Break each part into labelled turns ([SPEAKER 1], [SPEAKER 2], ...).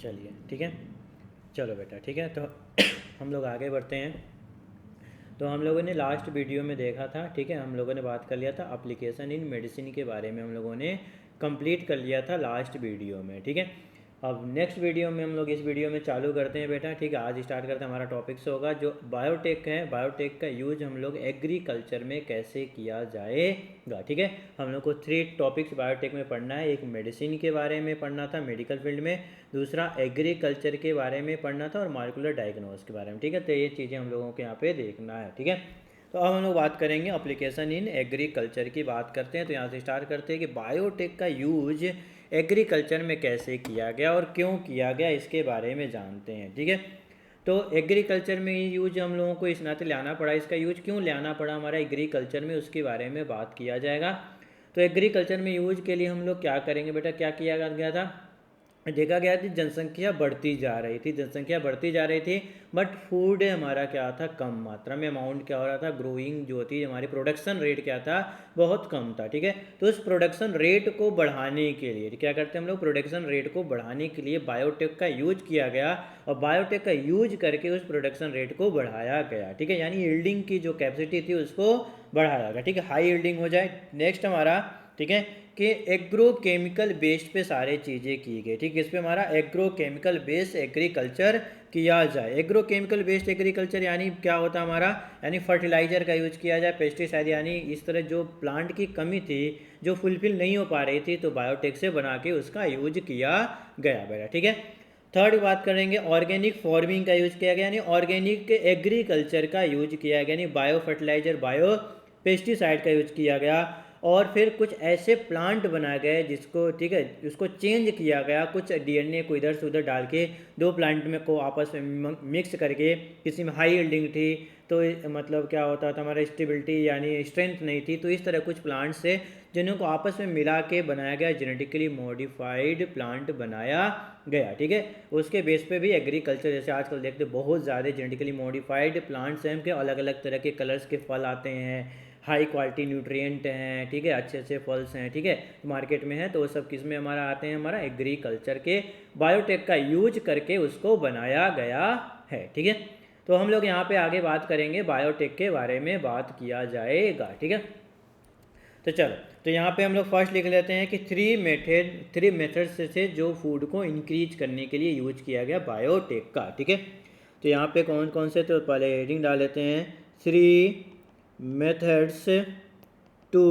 [SPEAKER 1] चलिए ठीक है, चलो बेटा ठीक है। तो हम लोग आगे बढ़ते हैं। तो हम लोगों ने लास्ट वीडियो में देखा था, ठीक है, हम लोगों ने बात कर लिया था एप्लीकेशन इन मेडिसिन के बारे में, हम लोगों ने कंप्लीट कर लिया था लास्ट वीडियो में, ठीक है। अब नेक्स्ट वीडियो में हम लोग इस वीडियो में चालू करते हैं बेटा, ठीक है। आज स्टार्ट करते हैं, हमारा टॉपिक से होगा जो बायोटेक है, बायोटेक का यूज हम लोग एग्रीकल्चर में कैसे किया जाएगा, ठीक है। हम लोग को 3 टॉपिक्स बायोटेक में पढ़ना है। एक मेडिसिन के बारे में पढ़ना था मेडिकल फील्ड में, दूसरा एग्रीकल्चर के बारे में पढ़ना था और मॉलिक्यूलर डायग्नोस के बारे में, ठीक है। तो ये चीज़ें हम लोगों को यहाँ पे देखना है, ठीक है। तो अब हम लोग बात करेंगे एप्लीकेशन इन एग्रीकल्चर की बात करते हैं। तो यहाँ से स्टार्ट करते हैं कि बायोटेक का यूज एग्रीकल्चर में कैसे किया गया और क्यों किया गया, इसके बारे में जानते हैं, ठीक है। तो एग्रीकल्चर में यूज हम लोगों को इस नाते लाना पड़ा, इसका यूज क्यों लाना पड़ा हमारा एग्रीकल्चर में, उसके बारे में बात किया जाएगा। तो एग्रीकल्चर में यूज के लिए हम लोग क्या करेंगे बेटा, क्या किया गया था, देखा गया कि जनसंख्या बढ़ती जा रही थी, जनसंख्या बढ़ती जा रही थी, बट फूड हमारा क्या था, कम मात्रा में, अमाउंट क्या हो रहा था, ग्रोइंग जो थी हमारी प्रोडक्शन रेट क्या था, बहुत कम था, ठीक है। तो उस प्रोडक्शन रेट को बढ़ाने के लिए क्या करते हैं हम लोग, प्रोडक्शन रेट को बढ़ाने के लिए बायोटेक का यूज किया गया और बायोटेक का यूज करके उस प्रोडक्शन रेट को बढ़ाया गया, ठीक है। यानी यील्डिंग की जो कैपेसिटी थी उसको बढ़ाया गया, ठीक है, हाई यील्डिंग हो जाए। नेक्स्ट हमारा, ठीक है, कि एग्रो केमिकल बेस्ड पे सारे चीज़ें की गई, ठीक है। इस पे हमारा एग्रो केमिकल बेस्ड एग्रीकल्चर किया जाए। एग्रो केमिकल बेस्ड एग्रीकल्चर यानी क्या होता हमारा, यानी फर्टिलाइजर का यूज किया जाए, पेस्टिसाइड, यानी इस तरह जो प्लांट की कमी थी, जो फुलफिल नहीं हो पा रही थी, तो बायोटेक से बना के उसका यूज किया गया बेटा, ठीक है। थर्ड बात करेंगे ऑर्गेनिक फार्मिंग का यूज किया गया, यानी ऑर्गेनिक एग्रीकल्चर का यूज किया गया, यानी बायो फर्टिलाइजर, बायो पेस्टिसाइड का यूज किया गया। और फिर कुछ ऐसे प्लांट बनाए गए जिसको, ठीक है, उसको चेंज किया गया, कुछ डीएनए को इधर से उधर डाल के दो प्लांट में को आपस में मिक्स करके, किसी में हाई यील्डिंग थी तो मतलब क्या होता था हमारा स्टेबिलिटी यानी स्ट्रेंथ नहीं थी, तो इस तरह कुछ प्लांट्स से जिन्हों को आपस में मिला के बनाया गया, जेनेटिकली मॉडिफाइड प्लांट बनाया गया, ठीक है। उसके बेस पे भी एग्रीकल्चर, जैसे आजकल देखते बहुत ज़्यादा जेनेटिकली मॉडिफाइड प्लांट्स हैं के अलग अलग तरह के कलर्स के फल आते हैं, हाई क्वालिटी न्यूट्रिएंट हैं, ठीक है, अच्छे अच्छे फल्स हैं, ठीक है, मार्केट में है, तो वो सब किस में हमारा आते हैं, हमारा एग्रीकल्चर के बायोटेक का यूज करके उसको बनाया गया है, ठीक है। तो हम लोग यहाँ पे आगे बात करेंगे, बायोटेक के बारे में बात किया जाएगा, ठीक है। तो चलो, तो यहाँ पे हम लोग फर्स्ट लिख लेते हैं कि थ्री मेथड्स से जो फूड को इंक्रीज करने के लिए यूज किया गया बायोटेक का, ठीक है। तो यहाँ पे कौन कौन से, तो पहले हेडिंग डाल लेते हैं, 3 methods to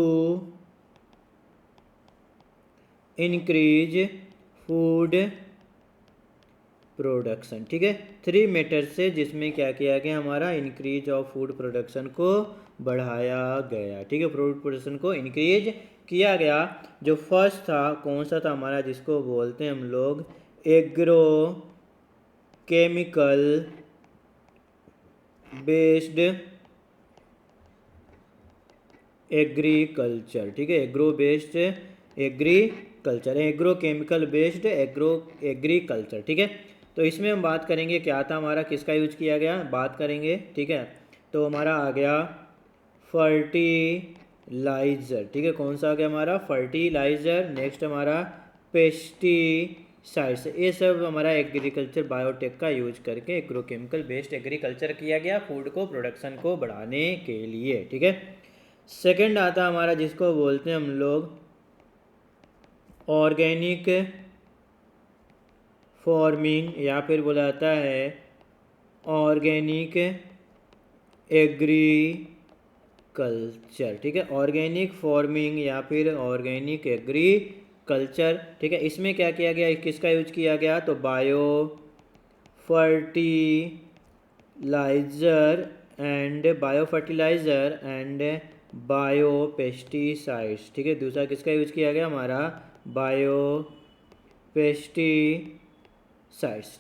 [SPEAKER 1] increase food production, ठीक है। 3 मेथड से जिसमें क्या किया गया, हमारा इंक्रीज ऑफ फूड प्रोडक्शन को बढ़ाया गया, ठीक है, फूड प्रोडक्शन को इंक्रीज किया गया। जो फर्स्ट था कौन सा था हमारा, जिसको बोलते हैं हम लोग एग्रो केमिकल बेस्ड एग्रीकल्चर, ठीक है, agro based agriculture, agro chemical based agriculture, ठीक है। तो इसमें हम बात करेंगे क्या था हमारा, किसका यूज किया गया बात करेंगे, ठीक है। तो हमारा आ गया फर्टिलाइजर, ठीक है, कौन सा आ गया हमारा फर्टिलाइजर। नेक्स्ट हमारा पेस्टिसाइड्स, ये सब हमारा एग्रीकल्चर बायोटेक का यूज करके एग्रोकेमिकल बेस्ड एग्रीकल्चर किया गया फूड को प्रोडक्शन को बढ़ाने के लिए, ठीक है। सेकंड आता हमारा जिसको बोलते हैं हम लोग ऑर्गेनिक फार्मिंग, या फिर बोला जाता है ऑर्गेनिक एग्रीकल्चर, ठीक है, ऑर्गेनिक फार्मिंग या फिर ऑर्गेनिक एग्रीकल्चर, ठीक है। इसमें क्या किया गया, किसका यूज किया गया, तो bio fertiliser and bio pesticides, ठीक है। दूसरा किसका यूज किया गया, हमारा बायो पेस्टिसाइड्स,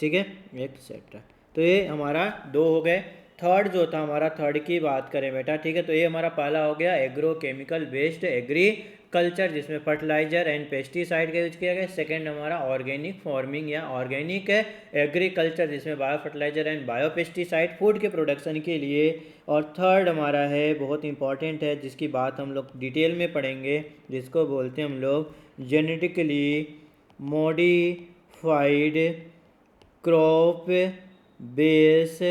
[SPEAKER 1] ठीक है, एक्सेट्रा। तो ये हमारा 2 हो गए। थर्ड जो था हमारा, थर्ड की बात करें बेटा, ठीक है, तो ये हमारा पहला हो गया एग्रो केमिकल बेस्ड एग्रीकल्चर, जिसमें फर्टिलाइजर एंड पेस्टिसाइड का यूज किया गया। सेकंड हमारा ऑर्गेनिक फार्मिंग या ऑर्गेनिक एग्रीकल्चर, जिसमें bio fertiliser and bio pesticide food के प्रोडक्शन के लिए। और थर्ड हमारा है बहुत इंपॉर्टेंट है, जिसकी बात हम लोग डिटेल में पढ़ेंगे, जिसको बोलते हैं हम लोग genetically modified crop based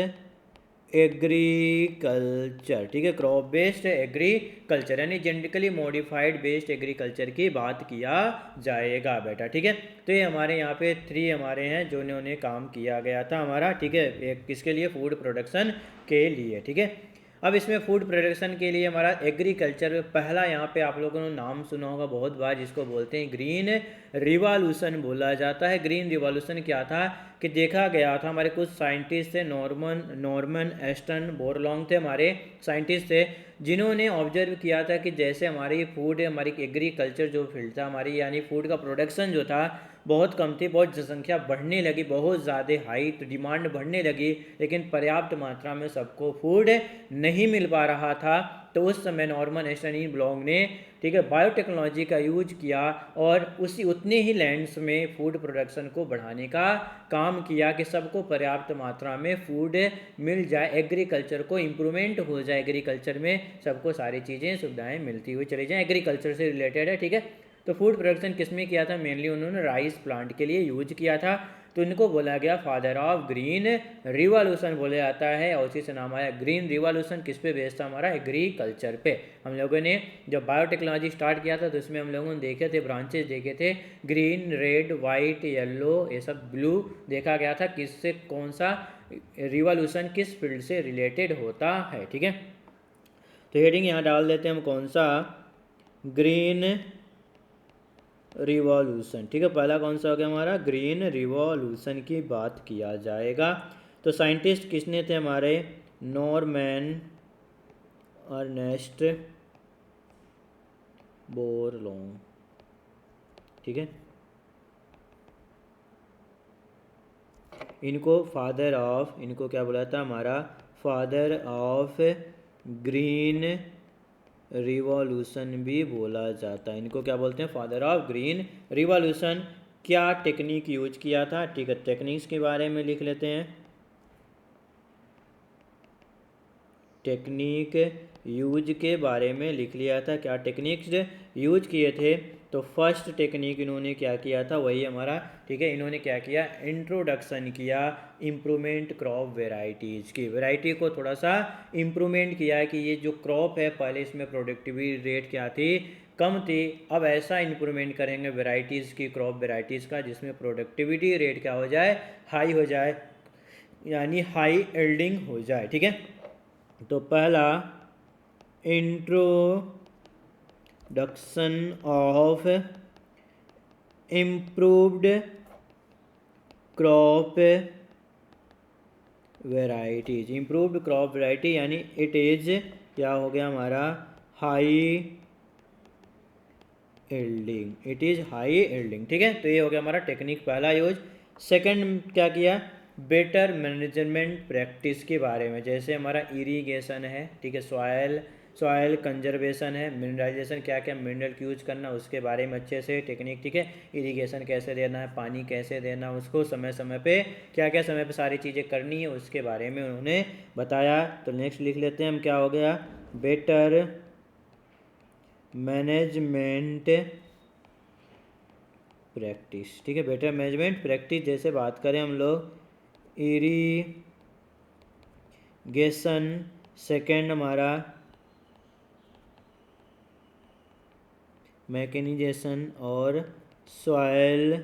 [SPEAKER 1] agriculture, ठीक है, क्रॉप बेस्ड एग्रीकल्चर यानी जेनेटिकली मॉडिफाइड बेस्ड एग्रीकल्चर की बात किया जाएगा बेटा, ठीक है। तो ये हमारे यहाँ पे 3 हमारे हैं जो इन्होंने काम किया गया था हमारा, ठीक है, एक किसके लिए, फूड प्रोडक्शन के लिए, ठीक है। अब इसमें फूड प्रोडक्शन के लिए हमारा एग्रीकल्चर में पहला यहाँ पे आप लोगों ने नाम सुना होगा बहुत बार, जिसको बोलते हैं ग्रीन रिवॉल्यूशन बोला जाता है। ग्रीन रिवॉल्यूशन क्या था कि देखा गया था, हमारे कुछ साइंटिस्ट थे, नॉर्मन एस्टन बोरलॉन्ग थे हमारे साइंटिस्ट थे, जिन्होंने ऑब्जर्व किया था कि जैसे हमारी फूड, हमारी एग्रीकल्चर जो फील्ड था हमारी, यानी फूड का प्रोडक्शन जो था बहुत कम थी, बहुत जनसंख्या बढ़ने लगी, बहुत ज़्यादा हाई, तो डिमांड बढ़ने लगी, लेकिन पर्याप्त मात्रा में सबको फूड नहीं मिल पा रहा था। तो उस समय नॉर्मन एस्टन ब्लॉन्ग ने, ठीक है, बायोटेक्नोलॉजी का यूज किया और उसी उतने ही लैंड्स में फूड प्रोडक्शन को बढ़ाने का काम किया कि सबको पर्याप्त मात्रा में फूड मिल जाए, एग्रीकल्चर को इम्प्रूवमेंट हो जाए, एग्रीकल्चर में सबको सारी चीज़ें सुविधाएं मिलती हुई चली जाएँ, एग्रीकल्चर से रिलेटेड है, ठीक है। तो फूड प्रोडक्शन किस में किया था, मेनली उन्होंने राइस प्लांट के लिए यूज किया था, तो इनको बोला गया फादर ऑफ ग्रीन रिवॉल्यूशन बोला जाता है, और उसी से नाम आया ग्रीन रिवॉल्यूशन। किस पे बेस्ड था हमारा, एग्रीकल्चर पे। हम लोगों ने जब बायोटेक्नोलॉजी स्टार्ट किया था तो इसमें हम लोगों ने देखे थे, ब्रांचेस देखे थे, ग्रीन, रेड, वाइट, येलो, ये सब ब्लू देखा गया था, किससे कौन सा रिवॉल्यूशन किस फील्ड से रिलेटेड होता है, ठीक है। तो हेडिंग यहाँ डाल देते हैं हम, कौन सा, ग्रीन रिवॉल्यूशन, ठीक है, पहला कौन सा हो गया हमारा, ग्रीन रिवॉल्यूशन की बात किया जाएगा। तो साइंटिस्ट किसने थे हमारे, नॉर्मन अर्नेस्ट बोरलॉन्ग, ठीक है, इनको फादर ऑफ, इनको क्या बोला था हमारा, फादर ऑफ ग्रीन रिवॉल्यूशन भी बोला जाता है, इनको क्या बोलते हैं, फादर ऑफ ग्रीन रिवॉल्यूशन। क्या टेक्निक यूज किया था, ठीक है, टेक्निक्स के बारे में लिख लेते हैं, टेक्निक यूज के बारे में लिख लिया था, क्या टेक्निक्स यूज किए थे। तो फर्स्ट टेक्निक इन्होंने क्या किया था, वही हमारा, ठीक है, इन्होंने क्या किया, इंट्रोडक्शन किया इम्प्रूवमेंट क्रॉप वेराइटीज़ की, वेराइटी को थोड़ा सा इम्प्रूवमेंट किया कि ये जो क्रॉप है पहले इसमें प्रोडक्टिविटी रेट क्या थी, कम थी, अब ऐसा इम्प्रूवमेंट करेंगे वेराइटीज़ की, क्रॉप वेराइटीज़ का, जिसमें प्रोडक्टिविटी रेट क्या हो जाए, हाई हो जाए, यानी हाई एल्डिंग हो जाए, ठीक है। तो पहला introduction of improved crop varieties, improved crop variety यानी इट इज क्या हो गया हमारा, हाई एल्डिंग, इट इज हाई एल्डिंग, ठीक है। तो ये हो गया हमारा टेक्निक पहला यूज। सेकंड क्या किया, बेटर मैनेजमेंट प्रैक्टिस के बारे में, जैसे हमारा इरिगेशन है, ठीक है, सॉयल कंजर्वेशन है, मिनरलाइजेशन, क्या क्या मिनरल यूज करना उसके बारे में अच्छे से टेक्निक, ठीक है, इरिगेशन कैसे देना है, पानी कैसे देना उसको, समय समय पे क्या क्या समय पे सारी चीज़ें करनी है उसके बारे में उन्होंने बताया। तो नेक्स्ट लिख लेते हैं हम, क्या हो गया, बेटर मैनेजमेंट प्रैक्टिस, ठीक है, बेटर मैनेजमेंट प्रैक्टिस। जैसे बात करें हम लोग इरिगेशन, सेकंड हमारा मैकेनाइजेशन और सॉयल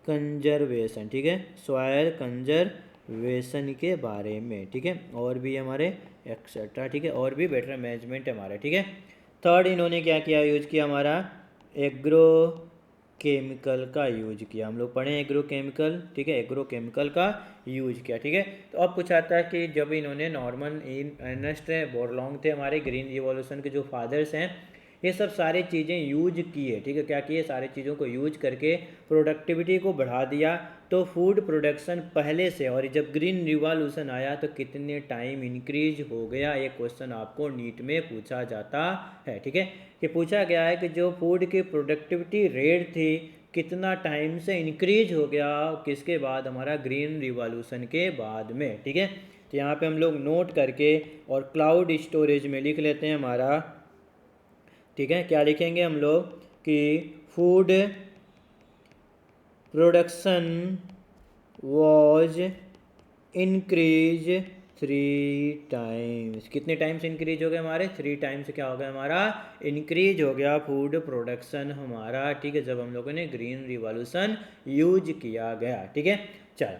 [SPEAKER 1] कंजर्वेशन, ठीक है, सॉयल कंजर्वेशन के बारे में, ठीक है, और भी हमारे एक्सेट्रा, ठीक है, और भी बेटर मैनेजमेंट हमारे, ठीक है। थर्ड इन्होंने क्या किया, यूज किया हमारा एग्रो केमिकल का यूज किया, हम लोग पढ़े एग्रो केमिकल, ठीक है, एग्रो केमिकल का यूज किया, ठीक है। तो अब पूछा था कि जब इन्होंने नॉर्मन अर्नेस्ट बोरलॉन्ग थे हमारे ग्रीन रिवॉल्यूशन के जो फादर्स हैं, ये सब सारी चीज़ें यूज किए, ठीक है, क्या किए, सारी चीज़ों को यूज करके प्रोडक्टिविटी को बढ़ा दिया। तो फूड प्रोडक्शन पहले से, और जब ग्रीन रिवॉल्यूशन आया तो कितने टाइम इंक्रीज हो गया, ये क्वेश्चन आपको नीट में पूछा जाता है, ठीक है, कि पूछा गया है कि जो फूड की प्रोडक्टिविटी रेट थी कितना टाइम से इंक्रीज हो गया, किसके बाद, हमारा ग्रीन रिवॉल्यूशन के बाद में, ठीक है। तो यहाँ पे हम लोग नोट करके और क्लाउड स्टोरेज में लिख लेते हैं हमारा, ठीक है, क्या लिखेंगे हम लोग कि food production was increase 3 times. कितने टाइम्स इंक्रीज हो गए हमारे? 3 टाइम्स क्या हो गया हमारा? इंक्रीज हो गया फूड प्रोडक्शन हमारा, ठीक है, जब हम लोगों ने ग्रीन रिवॉल्यूशन यूज किया गया, ठीक है। चलो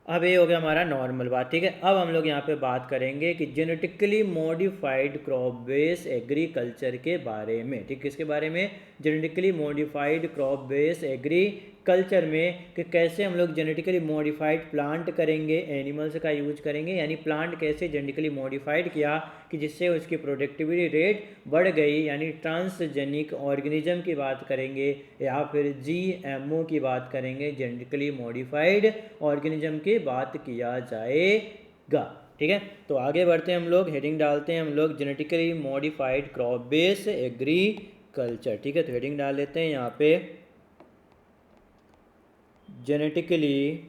[SPEAKER 1] अब ये हो गया हमारा नॉर्मल बात, ठीक है। अब हम लोग यहाँ पे बात करेंगे कि genetically modified crop base agriculture के बारे में, ठीक, किसके बारे में? Genetically modified crop base agriculture में, कि कैसे हम लोग जेनेटिकली मॉडिफाइड प्लांट करेंगे, एनिमल्स का यूज करेंगे, यानी प्लांट कैसे जेनेटिकली मॉडिफाइड किया कि जिससे उसकी प्रोडक्टिविटी रेट बढ़ गई, यानी ट्रांसजेनिक ऑर्गेनिज्म की बात करेंगे या फिर जीएमओ की बात करेंगे, जेनेटिकली मॉडिफाइड ऑर्गेनिज्म की बात किया जाएगा, ठीक है। तो आगे बढ़ते हैं हम लोग, हेडिंग डालते हैं हम लोग genetically modified crop base agriculture, ठीक है। तो हेडिंग डाल लेते हैं यहाँ पे जेनेटिकली,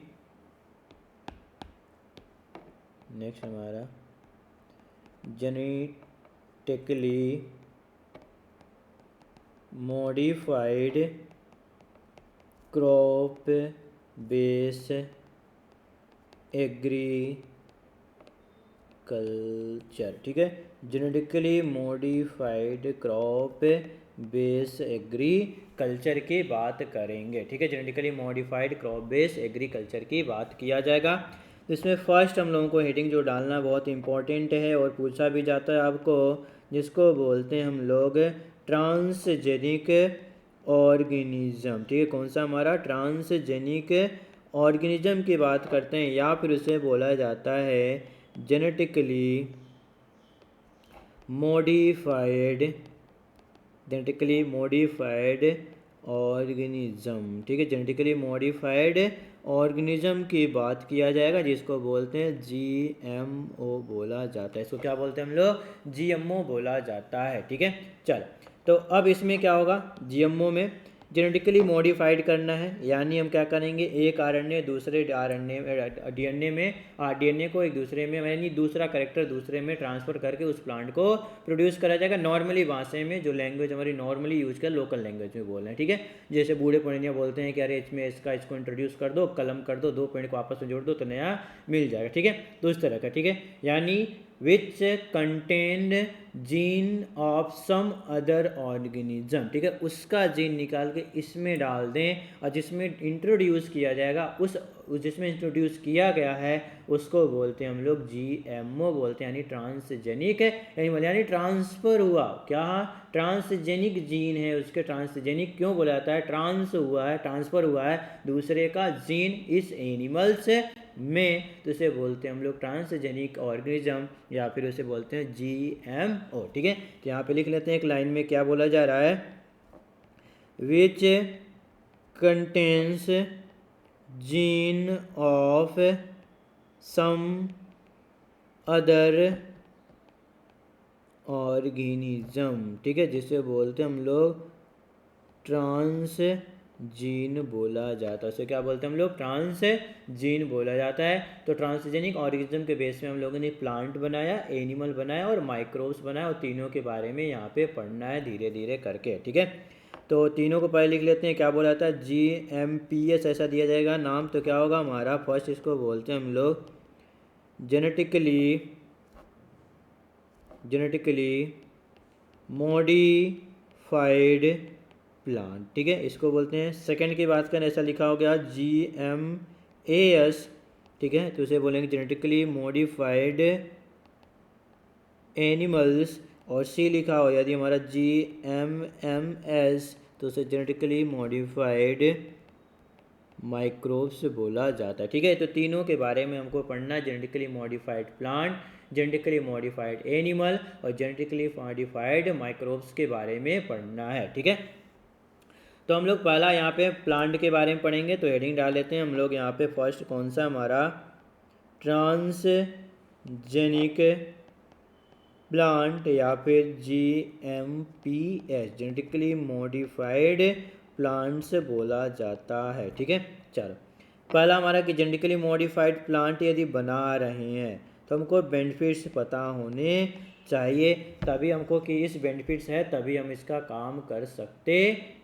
[SPEAKER 1] नेक्स्ट हमारा genetically modified crop base agriculture, ठीक है। Genetically modified crop base agriculture की बात करेंगे, ठीक है। Genetically modified crop base agriculture की बात किया जाएगा। तो इसमें फर्स्ट हम लोगों को हेडिंग जो डालना बहुत इंपॉर्टेंट है और पूछा भी जाता है आपको, जिसको बोलते हैं हम लोग ट्रांसजेनिक ऑर्गेनिज्म, ठीक है। कौन सा हमारा? ट्रांसजेनिक ऑर्गेनिज्म की बात करते हैं, या फिर उसे बोला जाता है genetically modified, genetically modified organism, ठीक है। जेनेटिकली मॉडिफाइड ऑर्गेनिज्म की बात किया जाएगा, जिसको बोलते हैं जीएमओ बोला जाता है। इसको क्या बोलते हैं हम लोग? जीएमओ बोला जाता है, ठीक है। चल, तो अब इसमें क्या होगा? जीएमओ में जेनेटिकली मॉडिफाइड करना है, यानी हम क्या करेंगे, एक आरएनए दूसरे आरएनए डीएनए में, डीएनए को एक दूसरे में, यानी दूसरा कैरेक्टर दूसरे में ट्रांसफर करके उस प्लांट को प्रोड्यूस करा जाएगा नॉर्मली भाषा में, जो लैंग्वेज हमारी नॉर्मली यूज कर, लोकल लैंग्वेज में बोल रहे हैं, ठीक है। जैसे बूढ़े पुरानिया बोलते हैं कि अरे इसमें इसको इंट्रोड्यूस कर दो, कलम कर दो, 2 पेड़ को आपस में जोड़ दो तो नया मिल जाएगा, ठीक है। तो इस तरह का, ठीक है, यानी which contained gene of some other organism, ठीक है, उसका जीन निकाल के इसमें डाल दें और जिसमें इंट्रोड्यूस किया जाएगा, उस जिसमें इंट्रोड्यूस किया गया है उसको बोलते हैं हम लोग जीएमओ बोलते हैं, यानी ट्रांसजेनिक है, यानी ट्रांसफर हुआ, क्या? ट्रांसजेनिक जीन है उसके, ट्रांसजेनिक क्यों बोला जाता है? ट्रांस हुआ है, ट्रांसफर हुआ है दूसरे का जीन इस एनिमल्स में, तो इसे बोलते हैं हम लोग ट्रांसजेनिक ऑर्गेनिज्म, या फिर उसे बोलते हैं जीएमओ, ठीक है। तो यहाँ पे लिख लेते हैं एक लाइन में क्या बोला जा रहा है, which contains gene of some other organism, ठीक है, जिसे बोलते हैं हम लोग ट्रांस जीन बोला जाता है। उसे क्या बोलते हैं हम लोग? ट्रांस जीन बोला जाता है। तो ट्रांसजेनिक ऑर्गेनिज्म के बेस में हम लोगों ने प्लांट बनाया, एनिमल बनाया और माइक्रोब्स बनाया, और तीनों के बारे में यहाँ पे पढ़ना है धीरे धीरे करके, ठीक है। तो तीनों को पहले लिख लेते हैं, क्या बोला जाता है? GMPS ऐसा दिया जाएगा नाम, तो क्या होगा हमारा? फर्स्ट इसको बोलते हैं हम लोग जेनेटिकली मॉडिफाइड प्लांट, ठीक है, इसको बोलते हैं। सेकंड की बात करें, ऐसा लिखा हो गया GMAS, ठीक है, तो उसे बोलेंगे जेनेटिकली मॉडिफाइड एनिमल्स, और सी लिखा हो यदि हमारा GMMS, तो उसे जेनेटिकली मॉडिफाइड माइक्रोब्स बोला जाता है, ठीक है। तो तीनों के बारे में हमको पढ़ना है, genetically modified plant, genetically modified animal और जेनेटिकली मॉडिफाइड माइक्रोब्स के बारे में पढ़ना है, ठीक है। तो हम लोग पहला यहाँ पे प्लांट के बारे में पढ़ेंगे, तो हेडिंग डाल लेते हैं हम लोग यहाँ पे फर्स्ट, कौन सा हमारा? ट्रांसजेनिक प्लांट या फिर GMPS, जेनेटिकली मॉडिफाइड प्लांट्स बोला जाता है, ठीक है। चलो, पहला हमारा कि जेनेटिकली मॉडिफाइड प्लांट यदि बना रहे हैं तो हमको बेनिफिट्स पता होने चाहिए, तभी हमको कि इस बेनिफिट्स है तभी हम इसका काम कर सकते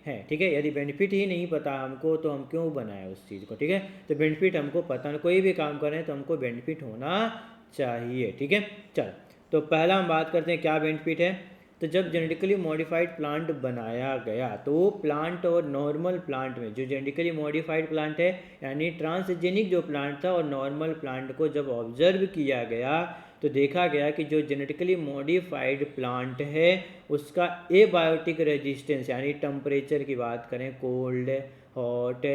[SPEAKER 1] हैं। ठीक है, यदि बेनिफिट ही नहीं पता हमको तो हम क्यों बनाए उस चीज़ को। ठीक है, तो बेनिफिट हमको पता, कोई भी काम करें तो हमको बेनिफिट होना चाहिए। ठीक है, चल तो पहला हम बात करते हैं क्या बेनिफिट है। तो जब जेनेटिकली मॉडिफाइड प्लांट बनाया गया तो वो प्लांट और नॉर्मल प्लांट में, जो जेनेटिकली मॉडिफाइड प्लांट है यानी ट्रांसजेनिक जो प्लांट था और नॉर्मल प्लांट को जब ऑब्जर्व किया गया तो देखा गया कि जो जेनेटिकली मॉडिफाइड प्लांट है उसका एबायोटिक रेजिस्टेंस यानी टेम्परेचर की बात करें, कोल्ड, हॉट,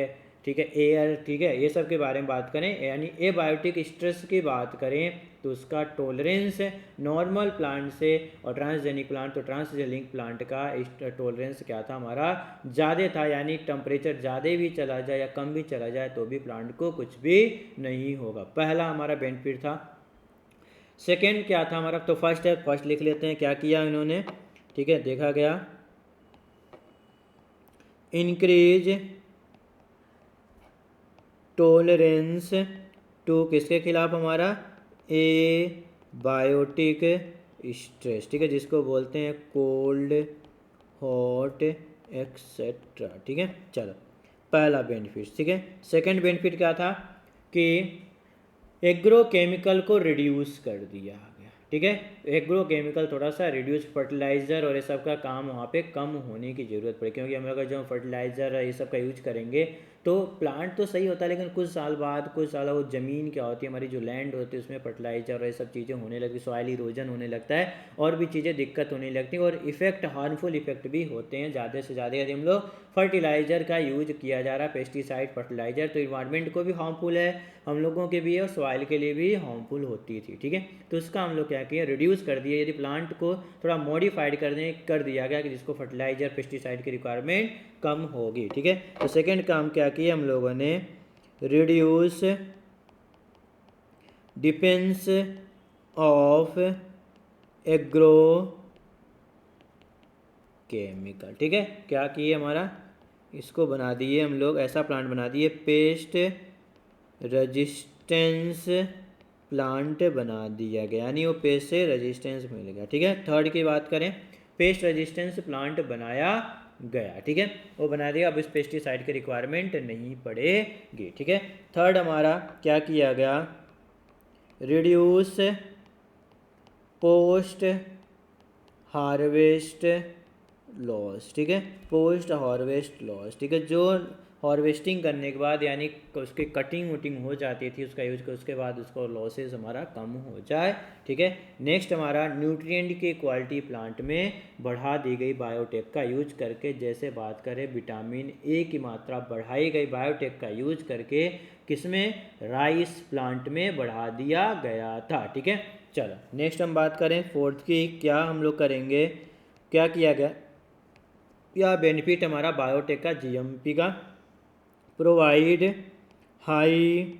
[SPEAKER 1] ठीक है, एयर, ठीक है, ये सब के बारे में बात करें, यानी एबायोटिक स्ट्रेस की बात करें तो उसका टॉलरेंस नॉर्मल प्लांट से और ट्रांसजेनिक प्लांट, तो ट्रांसजेनिक प्लांट का टॉलरेंस क्या था हमारा, ज़्यादा था, यानी टेम्परेचर ज़्यादा भी चला जाए या कम भी चला जाए तो भी प्लांट को कुछ भी नहीं होगा। पहला हमारा बेनिफिट था। सेकेंड क्या था हमारा, तो फर्स्ट है, फर्स्ट लिख लेते हैं क्या किया इन्होंने। ठीक है, देखा गया इंक्रीज टॉलरेंस टू किसके खिलाफ हमारा, ए बायोटिक स्ट्रेस, ठीक है, जिसको बोलते हैं कोल्ड, हॉट, एक्सेट्रा। ठीक है, चलो पहला बेनिफिट। ठीक है, सेकंड बेनिफिट क्या था कि एग्रोकेमिकल को रिड्यूस कर दिया गया। ठीक है, एग्रोकेमिकल थोड़ा सा रिड्यूस, फर्टिलाइज़र और ये सब का काम वहाँ पे कम होने की ज़रूरत पड़ी, क्योंकि हम अगर जो फर्टिलाइज़र ये सब का यूज करेंगे तो प्लांट तो सही होता है लेकिन कुछ साल बाद, कुछ साल वो ज़मीन क्या होती है, हमारी जो लैंड होती है उसमें फर्टिलाइज़र और ये सब चीज़ें होने लगती, सॉइल इरोजन होने लगता है और भी चीज़ें दिक्कत होने लगती हैं और इफेक्ट, हार्मफुल इफेक्ट भी होते हैं ज़्यादा से ज़्यादा यदि हम लोग फर्टिलाइज़र का यूज किया जा रहा है, पेस्टिसाइड फर्टिलाइज़र, तो इन्वायरमेंट को भी हार्मफुल है, हम लोगों के भी है और सॉइल के लिए भी हार्मफुल होती थी। ठीक है, तो उसका हम लोग क्या किए, रिड्यूस कर दिए, यदि प्लांट को थोड़ा मॉडिफाइड कर दिया गया कि जिसको फर्टिलाइजर पेस्टिसाइड की रिक्वायरमेंट कम होगी। ठीक है, तो सेकेंड काम क्या किया हम लोगों ने, रिड्यूस डिपेंस ऑफ एग्रो केमिकल। ठीक है, क्या किए हमारा, इसको बना दिए हम लोग, ऐसा प्लांट बना दिए, पेस्ट रेजिस्टेंस प्लांट बना दिया गया, यानी वो पेस्ट से रेजिस्टेंस मिल गया। ठीक है, थर्ड की बात करें, पेस्ट रेजिस्टेंस प्लांट बनाया गया। ठीक है, वो बना दिया, अब इस पेस्टिसाइड की रिक्वायरमेंट नहीं पड़ेगी। ठीक है, थर्ड हमारा क्या किया गया, रिड्यूस पोस्ट हार्वेस्ट लॉस। ठीक है, पोस्ट हार्वेस्ट लॉस। ठीक है, जो हार्वेस्टिंग करने के बाद यानी उसकी कटिंग वटिंग हो जाती थी उसका यूज कर, उसके बाद उसको लॉसेस हमारा कम हो जाए। ठीक है, नेक्स्ट हमारा न्यूट्रिएंट की क्वालिटी प्लांट में बढ़ा दी गई बायोटेक का यूज करके, जैसे बात करें विटामिन ए की मात्रा बढ़ाई गई बायोटेक का यूज करके, किसमें, राइस प्लांट में बढ़ा दिया गया था। ठीक है, चलो नेक्स्ट हम बात करें फोर्थ की, क्या हम लोग करेंगे, क्या किया गया, या बेनिफिट हमारा बायोटेक का, जीएमपी का, provide high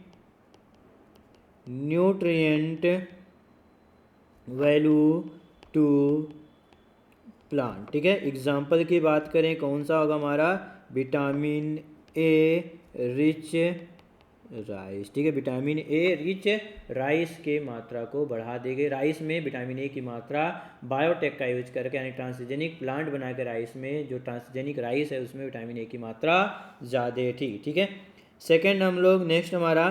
[SPEAKER 1] nutrient value to plant. ठीक है, एग्जाम्पल की बात करें कौन सा होगा हमारा, विटामिन ए रिच राइस। ठीक है, विटामिन ए रिच राइस के मात्रा को बढ़ा दी गई, राइस में विटामिन ए की मात्रा बायोटेक का यूज करके, यानी ट्रांसजेनिक प्लांट बना के राइस में, जो ट्रांसजेनिक राइस है उसमें विटामिन ए की मात्रा ज़्यादा थी। ठीक है, सेकेंड हम लोग नेक्स्ट हमारा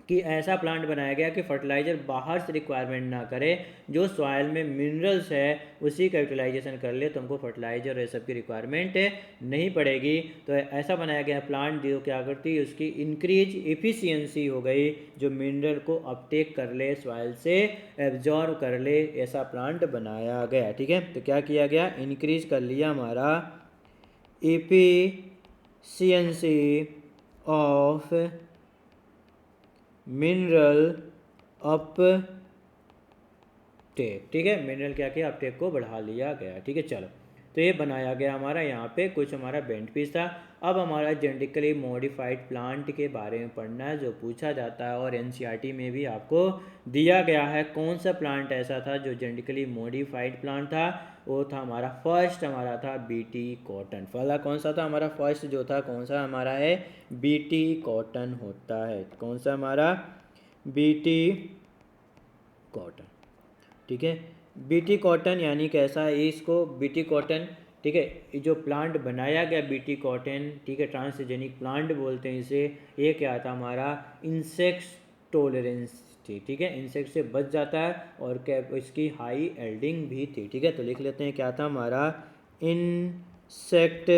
[SPEAKER 1] कि ऐसा प्लांट बनाया गया कि फर्टिलाइज़र बाहर से रिक्वायरमेंट ना करे, जो सॉइल में मिनरल्स है उसी का यूटिलाइजेशन कर ले, तो हमको फर्टिलाइज़र ये सब की रिक्वायरमेंट नहीं पड़ेगी। तो ऐसा बनाया गया प्लांट जो क्या करती है, उसकी इंक्रीज इफ़िशियंसी हो गई, जो मिनरल को अपटेक कर ले, सॉइल से एब्जॉर्व कर ले, ऐसा प्लांट बनाया गया। ठीक है, तो क्या किया गया, इंक्रीज कर लिया हमारा इफ़िशियंसी ऑफ मिनरल अपटेक। ठीक है, मिनरल क्या किया, अपटेक को बढ़ा लिया गया। ठीक है, चलो तो ये बनाया गया हमारा, यहाँ पे कुछ हमारा बेनिफिट था। अब हमारा जेनेटिकली मॉडिफाइड प्लांट के बारे में पढ़ना है, जो पूछा जाता है और एनसीईआरटी में भी आपको दिया गया है, कौन सा प्लांट ऐसा था जो जेनेटिकली मॉडिफाइड प्लांट था, वो था हमारा फर्स्ट, हमारा था बीटी कॉटन। पहला कौन सा था हमारा, फर्स्ट जो था कौन सा हमारा है, बीटी कॉटन होता है, कौन सा हमारा, बीटी कॉटन। ठीक है, बीटी कॉटन यानी कैसा है इसको, बीटी कॉटन, ठीक है, ये जो प्लांट बनाया गया बीटी कॉटन, ठीक है, ट्रांसजेनिक प्लांट बोलते हैं इसे। ये क्या था हमारा, इंसेक्ट्स टॉलरेंस थी, ठीक है, इंसेक्ट से बच जाता है और क्या इसकी हाई एल्डिंग भी थी, ठीक है। तो लिख लेते हैं क्या था हमारा, इंसेक्ट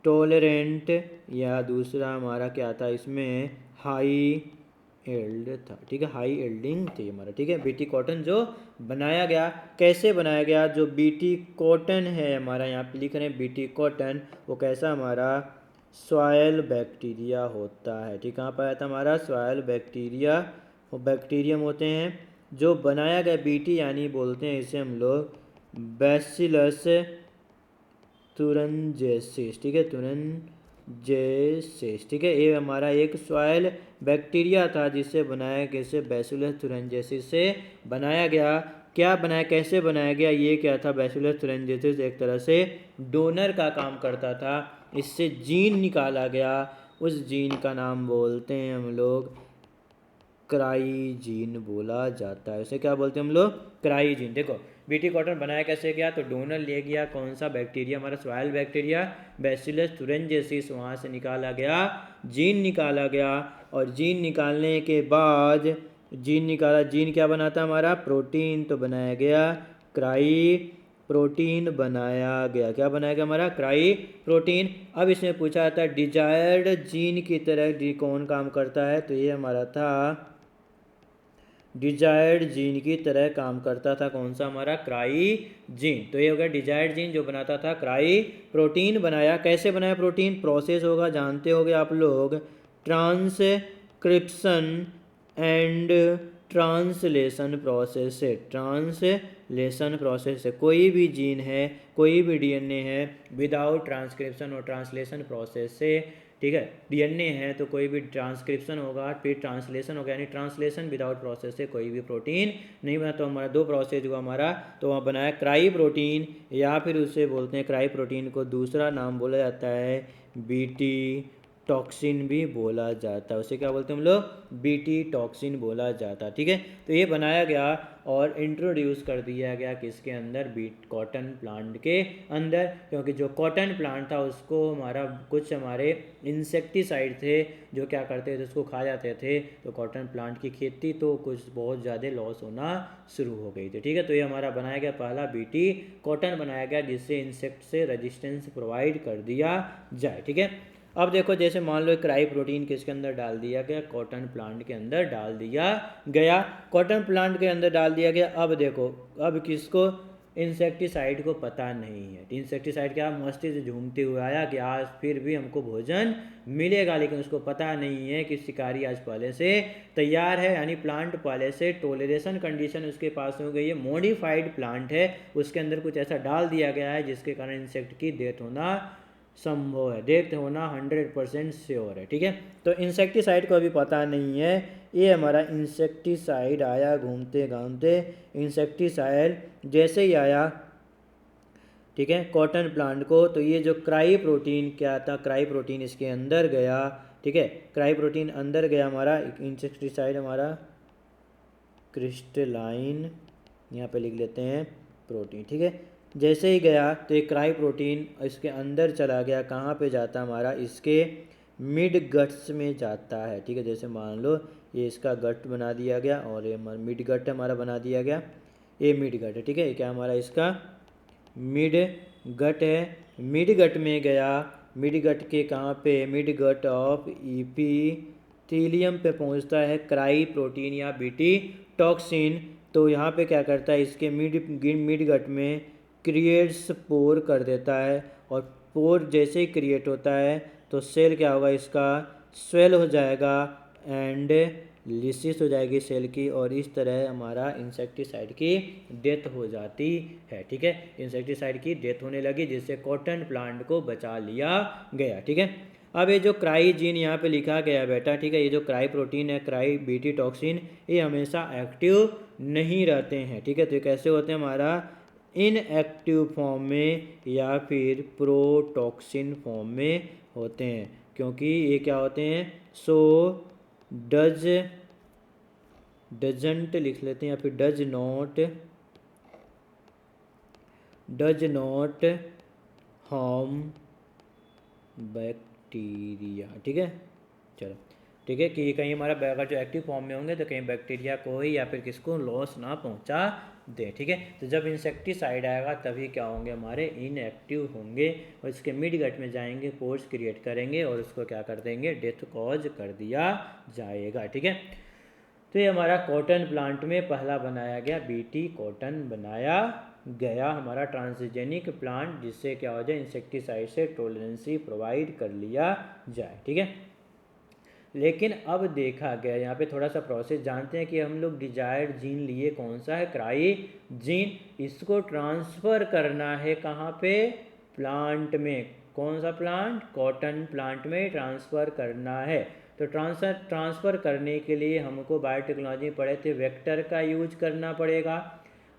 [SPEAKER 1] टॉलरेंट, या दूसरा हमारा क्या था इसमें, हाई एल्ड था, ठीक है, हाई एल्डिंग थी हमारा, ठीक है। बीटी कॉटन जो बनाया गया, कैसे बनाया गया, जो बीटी कॉटन है हमारा यहाँ पे लिख रहे हैं बीटी कॉटन, वो कैसा हमारा सॉयल बैक्टीरिया होता है, ठीक, कहाँ पर आया था हमारा सॉयल बैक्टीरिया, वो बैक्टीरियम होते हैं जो बनाया गया बीटी, यानी बोलते हैं इसे हम लोग बैसिलस तुरंजेसिस, ठीक है, तुरंजेसिस, ठीक है। ये हमारा एक सॉयल बैक्टीरिया था जिससे बनाया, कैसे, बैसिलस तुरंजेसिस से बनाया गया। क्या बनाया, कैसे बनाया गया, ये क्या था, बैसिलस तुरंजेसिस एक तरह से डोनर का काम करता था, इससे जीन निकाला गया, उस जीन का नाम बोलते हैं हम लोग क्राइजीन बोला जाता है, उसे क्या बोलते हैं हम लोग, क्राइजीन। देखो बीटी कॉटन बनाया कैसे गया, तो डोनर ले गया कौन सा बैक्टीरिया, हमारा सॉयल बैक्टीरिया बैसिलस तुरंजेसिस, वहाँ से निकाला गया, जीन निकाला गया, और जीन निकालने के बाद, जीन निकाला, जीन क्या बनाता हमारा, प्रोटीन, तो बनाया गया क्राई प्रोटीन बनाया गया, क्या बनाया गया हमारा, क्राई प्रोटीन। अब इसमें पूछा था डिजायर्ड जीन की तरह कौन काम करता है, तो ये हमारा था डिजायर्ड जीन की तरह काम करता था, कौन सा हमारा, क्राई जीन। तो ये हो गया डिजायर्ड जीन जो बनाता था क्राई प्रोटीन बनाया। कैसे बनाया प्रोटीन, प्रोसेस होगा, जानते होगे आप लोग, ट्रांसक्रिप्शन एंड ट्रांसलेशन प्रोसेस से, ट्रांसलेशन प्रोसेस से कोई भी जीन है, कोई भी डीएनए है, विदाउट ट्रांसक्रिप्शन और ट्रांसलेशन प्रोसेस से, ठीक है, डीएनए है तो कोई भी ट्रांसक्रिप्शन होगा, फिर ट्रांसलेशन होगा, यानी ट्रांसलेशन विदाउट प्रोसेस से कोई भी प्रोटीन नहीं बना। तो हमारा दो प्रोसेस हुआ हमारा, तो वहाँ बनाया क्राई प्रोटीन, या फिर उसे बोलते हैं क्राई प्रोटीन को दूसरा नाम बोला जाता है बीटी टॉक्सिन भी बोला जाता है, उसे क्या बोलते हैं हम लोग, बीटी टॉक्सिन बोला जाता है, ठीक है। तो ये बनाया गया और इंट्रोड्यूस कर दिया गया किसके अंदर, बीट कॉटन प्लांट के अंदर, क्योंकि जो कॉटन प्लांट था उसको हमारा कुछ हमारे इंसेक्टिसाइड थे जो क्या करते थे, उसको खा जाते थे, तो कॉटन प्लांट की खेती तो कुछ बहुत ज़्यादा लॉस होना शुरू हो गई थी, ठीक है। तो ये हमारा बनाया गया पहला बीटी कॉटन बनाया गया जिससे इंसेक्ट से रेजिस्टेंस प्रोवाइड कर दिया जाए, ठीक है। अब देखो जैसे मान लो क्राई प्रोटीन किसके अंदर डाल दिया गया, कॉटन प्लांट के अंदर डाल दिया गया, कॉटन प्लांट के अंदर डाल दिया गया। अब देखो, अब किसको, इंसेक्टिसाइड को पता नहीं है, इंसेक्टिसाइड क्या मस्ती से झूमते हुए आया कि आज फिर भी हमको भोजन मिलेगा, लेकिन उसको पता नहीं है कि शिकारी आज पहले से तैयार है, यानी प्लांट पहले से टोलरेशन कंडीशन उसके पास हो गई है, मॉडिफाइड प्लांट है, उसके अंदर कुछ ऐसा डाल दिया गया है जिसके कारण इंसेक्ट की डेथ होना संभव है, डेथ होना 100% श्योर है, ठीक है। तो इंसेक्टिसाइड को अभी पता नहीं है, ये हमारा इंसेक्टिसाइड आया घूमते घामते, इंसेक्टिसाइड जैसे ही आया, ठीक है, कॉटन प्लांट को, तो ये जो क्राई प्रोटीन क्या था, क्राई प्रोटीन इसके अंदर गया, ठीक है, क्राई प्रोटीन अंदर गया हमारा, इंसेक्टिसाइड हमारा क्रिस्टलाइन, यहाँ पे लिख लेते हैं प्रोटीन, ठीक है। जैसे ही गया तो एक क्राई प्रोटीन इसके अंदर चला गया, कहाँ पे जाता हमारा, इसके मिड गट्स में जाता है, ठीक है। जैसे मान लो ये इसका गट बना दिया गया और ये मिड गट हमारा बना दिया गया, ये मिड गट है, ठीक है, ये क्या हमारा इसका मिड गट है, मिड गट में गया, मिड गट के कहाँ पे, मिड गट ऑफ ईपीथीलियम पे पहुँचता है क्राई प्रोटीन या बीटी टॉक्सिन। तो यहाँ पे क्या करता है, इसके मिड गट में क्रिएट्स पोर कर देता है, और पोर जैसे ही क्रिएट होता है तो सेल क्या होगा, इसका स्वेल हो जाएगा एंड लिसिस हो जाएगी सेल की, और इस तरह हमारा इंसेक्टिसाइड की डेथ हो जाती है, ठीक है। इंसेक्टिसाइड की डेथ होने लगी जिससे कॉटन प्लांट को बचा लिया गया, ठीक है। अब ये जो क्राई जीन यहाँ पे लिखा गया बेटा, ठीक है, ये जो क्राई प्रोटीन है, क्राई बीटी टॉक्सिन, ये हमेशा एक्टिव नहीं रहते हैं, ठीक है। तो ये कैसे होते हैं हमारा, इनएक्टिव फॉर्म में या फिर प्रोटॉक्सिन फॉर्म में होते हैं, क्योंकि ये क्या होते हैं, सो डज डजंट लिख लेते हैं या फिर डज नॉट हार्म बैक्टीरिया। ठीक है, चलो ठीक है कि कहीं हमारा अगर जो एक्टिव फॉर्म में होंगे तो कहीं बैक्टीरिया को ही या फिर किसको लॉस ना पहुंचा दे। ठीक है, तो जब इंसेक्टिसाइड आएगा तभी क्या होंगे, हमारे इनएक्टिव होंगे और इसके मिड गट में जाएंगे, पोर्स क्रिएट करेंगे और उसको क्या कर देंगे, डेथ कॉज कर दिया जाएगा। ठीक है, तो ये हमारा कॉटन प्लांट में पहला बनाया गया बीटी कॉटन बनाया गया हमारा ट्रांसजेनिक प्लांट, जिससे क्या हो जाए, इंसेक्टिसाइड से टॉलरेंसी प्रोवाइड कर लिया जाए। ठीक है, लेकिन अब देखा गया यहाँ पे थोड़ा सा प्रोसेस जानते हैं कि हम लोग डिजायर्ड जीन लिए, कौन सा है, क्राई जीन, इसको ट्रांसफ़र करना है कहाँ पे, प्लांट में। कौन सा प्लांट, कॉटन प्लांट में ट्रांसफ़र करना है। तो ट्रांसफ़र करने के लिए हमको बायोटेक्नोलॉजी पढ़े थे, वेक्टर का यूज करना पड़ेगा।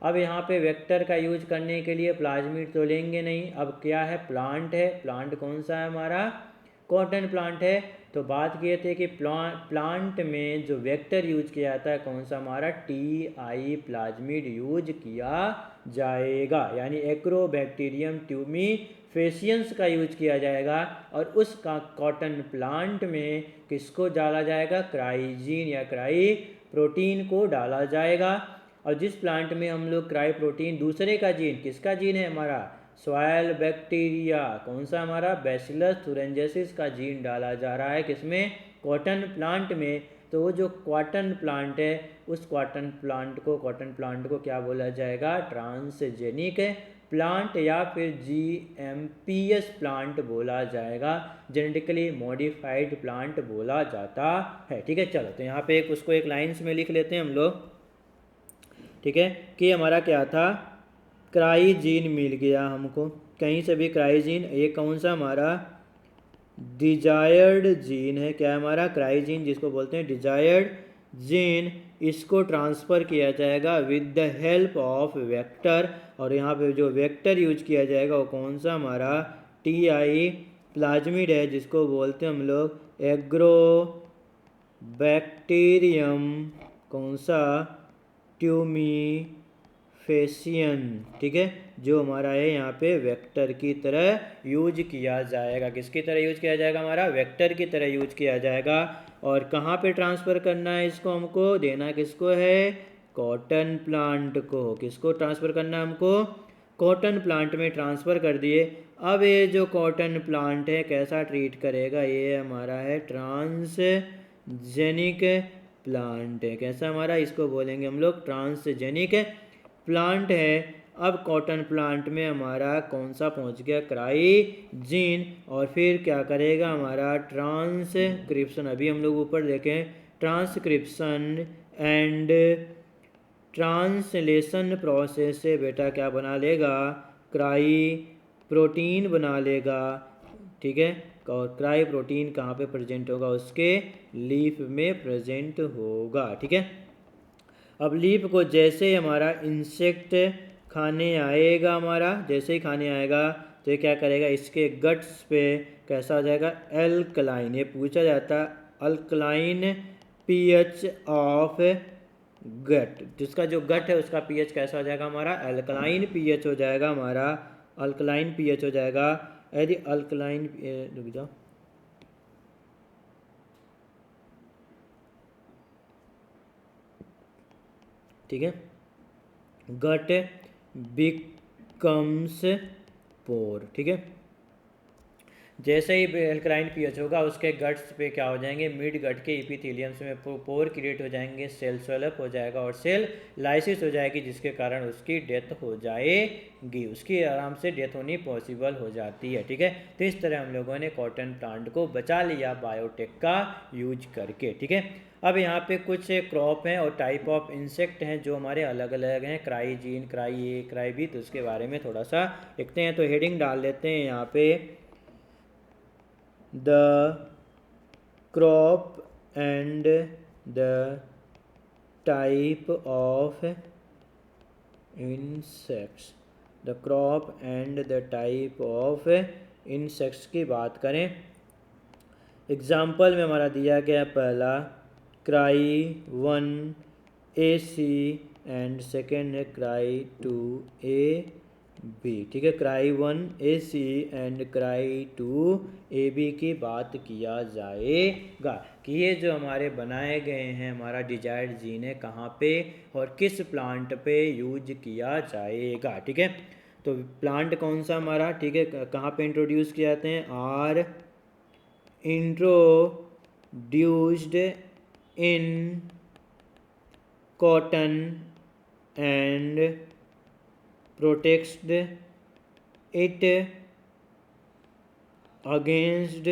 [SPEAKER 1] अब यहाँ पे वेक्टर का यूज करने के लिए प्लाज्मिड तो लेंगे नहीं, अब क्या है, प्लांट है। प्लांट कौन सा है हमारा, कॉटन प्लांट है। तो बात किए थे कि प्लांट में जो वेक्टर यूज किया जाता है कौन सा, हमारा TI प्लाज्मिड यूज किया जाएगा, यानी एक्रोबैक्टीरियम ट्यूमीफेसियंस का यूज किया जाएगा। और उस कॉटन प्लांट में किसको डाला जाएगा, क्राइजीन या क्राई प्रोटीन को डाला जाएगा। और जिस प्लांट में हम लोग क्राई प्रोटीन, दूसरे का जीन, किसका जीन है हमारा, सॉयल बैक्टीरिया, कौन सा हमारा, बैसिलस thuringiensis का जीन डाला जा रहा है, किसमें, कॉटन प्लांट में। तो वो जो कॉटन प्लांट है, उस कॉटन प्लांट को क्या बोला जाएगा, ट्रांसजेनिक प्लांट या फिर GMPS प्लांट बोला जाएगा, जेनेटिकली मॉडिफाइड प्लांट बोला जाता है। ठीक है, चलो तो यहाँ पे उसको एक लाइन्स में लिख लेते हैं हम लोग। ठीक है, कि हमारा क्या था, क्राइजीन मिल गया हमको कहीं से भी, क्राइजीन, ये कौन सा हमारा डिजायर्ड जीन है, क्या हमारा क्राइजीन, जिसको बोलते हैं डिजायर्ड जीन, इसको ट्रांसफ़र किया जाएगा with the help of vector. और यहाँ पे जो वेक्टर यूज किया जाएगा वो कौन सा, हमारा TI प्लाज्मिड है, जिसको बोलते हैं हम लोग एग्रो बैक्टीरियम, कौन सा, ट्यूमीफेसियन। ठीक है, जो हमारा है यहाँ पे वेक्टर की तरह यूज किया जाएगा, किसकी तरह यूज किया जाएगा, हमारा वेक्टर की तरह यूज किया जाएगा। और कहाँ पे ट्रांसफ़र करना है इसको, हमको देना किसको है, कॉटन प्लांट को। किसको ट्रांसफ़र करना है हमको, कॉटन प्लांट में ट्रांसफ़र कर दिए। अब ये जो कॉटन प्लांट है कैसा ट्रीट करेगा, ये हमारा है ट्रांसजेनिक प्लांट है, कैसा हमारा, इसको बोलेंगे हम लोग ट्रांसजेनिक प्लांट है। अब कॉटन प्लांट में हमारा कौन सा पहुंच गया, क्राइजीन, और फिर क्या करेगा हमारा ट्रांसक्रिप्शन, अभी हम लोग ऊपर देखें, ट्रांसक्रिप्शन एंड ट्रांसलेशन प्रोसेस से बेटा क्या बना लेगा, क्राई प्रोटीन बना लेगा। ठीक है, और क्राई प्रोटीन कहाँ पे प्रेजेंट होगा, उसके लीफ में प्रेजेंट होगा। ठीक है, अब लीफ को जैसे हमारा इंसेक्ट खाने आएगा, हमारा जैसे ही खाने आएगा तो ये क्या करेगा, इसके गट्स पे कैसा हो जाएगा, एल्कलाइन, ये पूछा जाता है, अल्कलाइन pH ऑफ गट, जिसका जो गट है उसका pH कैसा हो जाएगा, हमारा अल्कलाइन pH हो जाएगा, हमारा अल्कलाइन pH हो जाएगा। यदि अल्कलाइन, रुक जाओ, ठीक है, गट बिकम्स पोर। ठीक है, जैसे ही एल्कलाइन पीएच होगा उसके गट्स पे क्या हो जाएंगे, मिड गट के इपिथेलियम्स में पोर क्रिएट हो जाएंगे, सेल स्वेलअप हो जाएगा और सेल लाइसिस हो जाएगी, जिसके कारण उसकी डेथ हो जाएगी, उसकी आराम से डेथ होनी पॉसिबल हो जाती है। ठीक है, तो इस तरह हम लोगों ने कॉटन प्लांट को बचा लिया बायोटेक का यूज करके। ठीक है, अब यहाँ पे कुछ क्रॉप हैं और टाइप ऑफ इंसेक्ट हैं जो हमारे अलग अलग हैं, cry gene, cry A, cry B, तो उसके बारे में थोड़ा सा लिखते हैं। तो हेडिंग डाल लेते हैं यहाँ पे, the crop and the type of insects, the crop and the type of insects की बात करें, एग्जाम्पल में हमारा दिया गया पहला क्राई 1 AC एंड सेकेंड है क्राई 2AB, ठीक है। Cry 1AC and cry 2AB की बात किया जाएगा कि ये जो हमारे बनाए गए हैं हमारा डिजायर्ड जीन है कहाँ पे और किस प्लांट पे यूज किया जाएगा, ठीक है। तो प्लांट कौन सा हमारा, ठीक है, कहाँ पे इंट्रोड्यूस किए जाते हैं, are introduced in cotton and protects it against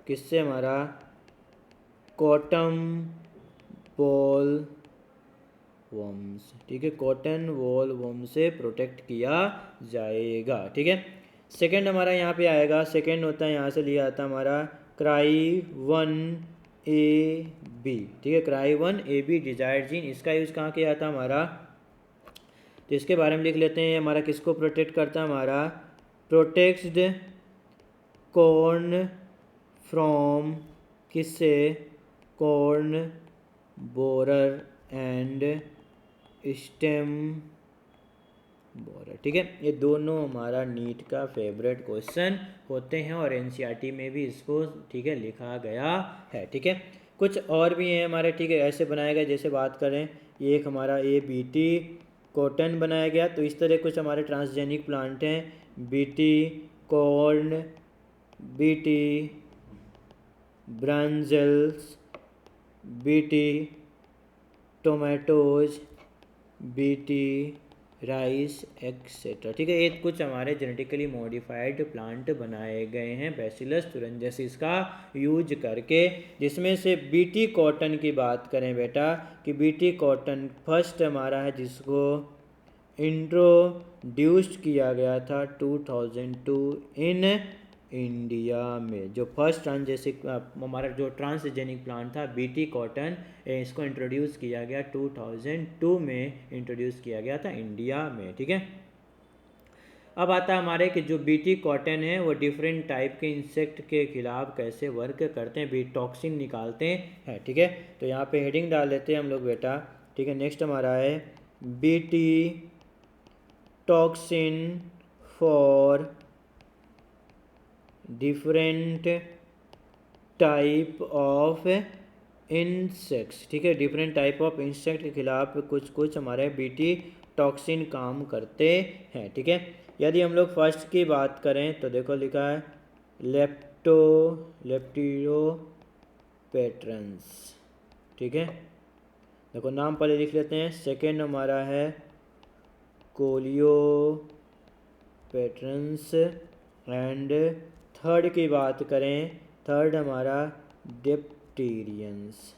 [SPEAKER 1] किससे हमारा, कॉटन बॉल वर्म्स, ठीक है, कॉटन वॉल वर्म से प्रोटेक्ट किया जाएगा, ठीक है। सेकंड हमारा यहाँ पे आएगा, सेकंड होता है यहाँ से लिया आता हमारा क्राई 1AB, ठीक है। क्राई 1AB डिजायर्ड जीन, इसका यूज़ कहाँ किया जाता है हमारा, तो इसके बारे में लिख लेते हैं। हमारा किसको प्रोटेक्ट करता है, हमारा प्रोटेक्ट्स कॉर्न फ्रॉम किससे, corn borer and stem borer, ठीक है। ये दोनों हमारा नीट का फेवरेट क्वेश्चन होते हैं और एनसीईआरटी में भी इसको, ठीक है, लिखा गया है, ठीक है। कुछ और भी हैं हमारे, ठीक है, ऐसे बनाया गया, जैसे बात करें ये एक हमारा ABT कॉटन बनाया गया, तो इस तरह कुछ हमारे ट्रांसजेनिक प्लांट हैं, BT corn, BT ब्रांजल्स, BT tomatoes, BT rice etcetera, ठीक है। ये कुछ हमारे जेनेटिकली मॉडिफाइड प्लांट बनाए गए हैं बैसिलस तुरंजेसिस का यूज करके, जिसमें से BT कॉटन की बात करें बेटा कि BT कॉटन फर्स्ट हमारा है जिसको इंट्रोड्यूस्ड किया गया था 2002 इन इंडिया में। जो फर्स्ट ट्रांसजेनिक हमारा जो ट्रांसजेनिक प्लांट था BT कॉटन, इसको इंट्रोड्यूस किया गया 2002 में इंट्रोड्यूस किया गया था इंडिया में, ठीक है। अब आता है हमारे कि जो BT कॉटन है वो डिफरेंट टाइप के इंसेक्ट के खिलाफ कैसे वर्क करते हैं, बी टॉक्सिन निकालते हैं, ठीक है। तो यहाँ पे हेडिंग डाल लेते हैं हम लोग बेटा, ठीक है। नेक्स्ट हमारा है BT toxin for different type of insects, ठीक है। डिफरेंट टाइप ऑफ इंसेक्ट के खिलाफ कुछ कुछ हमारे BT टॉक्सिन काम करते हैं, ठीक है। यदि हम लोग फर्स्ट की बात करें तो देखो लिखा है लेप्टिडोपेट्रंस, ठीक है। देखो नाम पहले लिख लेते हैं। सेकेंड हमारा है कोलियोपेट्रंस एंड थर्ड की बात करें, थर्ड हमारा डिप्टेरियंस,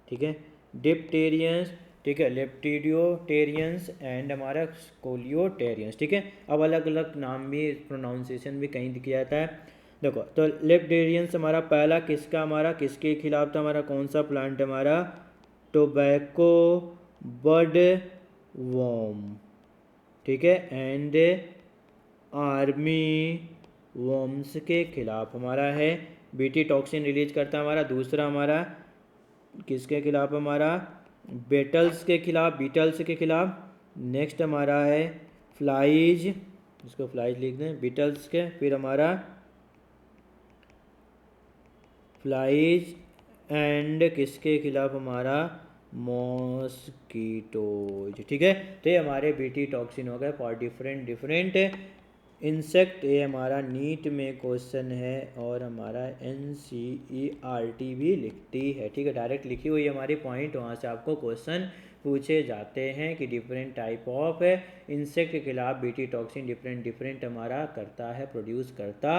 [SPEAKER 1] ठीक है, डिप्टेरियंस, ठीक है, लेप्टिडोटेरियंस एंड हमारा कोलियोटेरियंस, ठीक है। अब अलग अलग नाम भी, प्रोनाउंसिएशन भी कहीं किया जाता है। देखो तो लेप्टिडोटेरियंस हमारा पहला किसका, हमारा किसके खिलाफ था, हमारा कौन सा प्लांट हमारा, टोबैको बड वॉर्म, ठीक है, एंड आर्मी वर्म्स के खिलाफ हमारा है BT टॉक्सिन रिलीज करता है हमारा। दूसरा हमारा किसके खिलाफ, हमारा बेटल्स के खिलाफ, बीटल्स के खिलाफ। नेक्स्ट हमारा है फ्लाइज, इसको फ्लाइज लिख दें, बीटल्स के, फिर हमारा फ्लाइज एंड किसके खिलाफ, हमारा मॉस्कीटोज, ठीक है। तो ये हमारे BT टॉक्सिन हो गए फॉर डिफरेंट डिफरेंट इंसेक्ट। ये हमारा नीट में क्वेश्चन है और हमारा NCERT भी लिखती है, ठीक है, डायरेक्ट लिखी हुई हमारी पॉइंट, वहाँ से आपको क्वेश्चन पूछे जाते हैं कि डिफरेंट टाइप ऑफ इंसेक्ट के खिलाफ BT टॉक्सिन डिफरेंट डिफरेंट हमारा करता है, प्रोड्यूस करता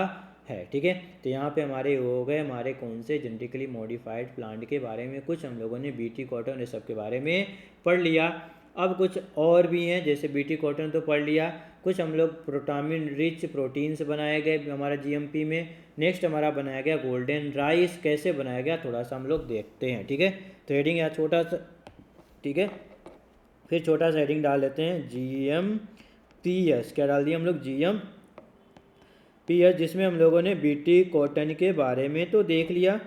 [SPEAKER 1] है, ठीक है। तो यहाँ पे हमारे हो गए हमारे कौन से जेनेटिकली मॉडिफाइड प्लांट के बारे में, कुछ हम लोगों ने BT कॉटन ये सब के बारे में पढ़ लिया। अब कुछ और भी हैं, जैसे BT कॉटन तो पढ़ लिया, कुछ हम लोग प्रोटामिन रिच प्रोटीन्स बनाए गए हमारा GMP में। नेक्स्ट हमारा बनाया गया गोल्डन राइस, कैसे बनाया गया थोड़ा सा हम लोग देखते हैं, ठीक है। तो हेडिंग यहाँ छोटा सा, ठीक है, फिर छोटा सा हेडिंग डाल लेते हैं GMPS, क्या डाल दिया हम लोग, GMPS, जिसमें हम लोगों ने BT कॉटन के बारे में तो देख लिया।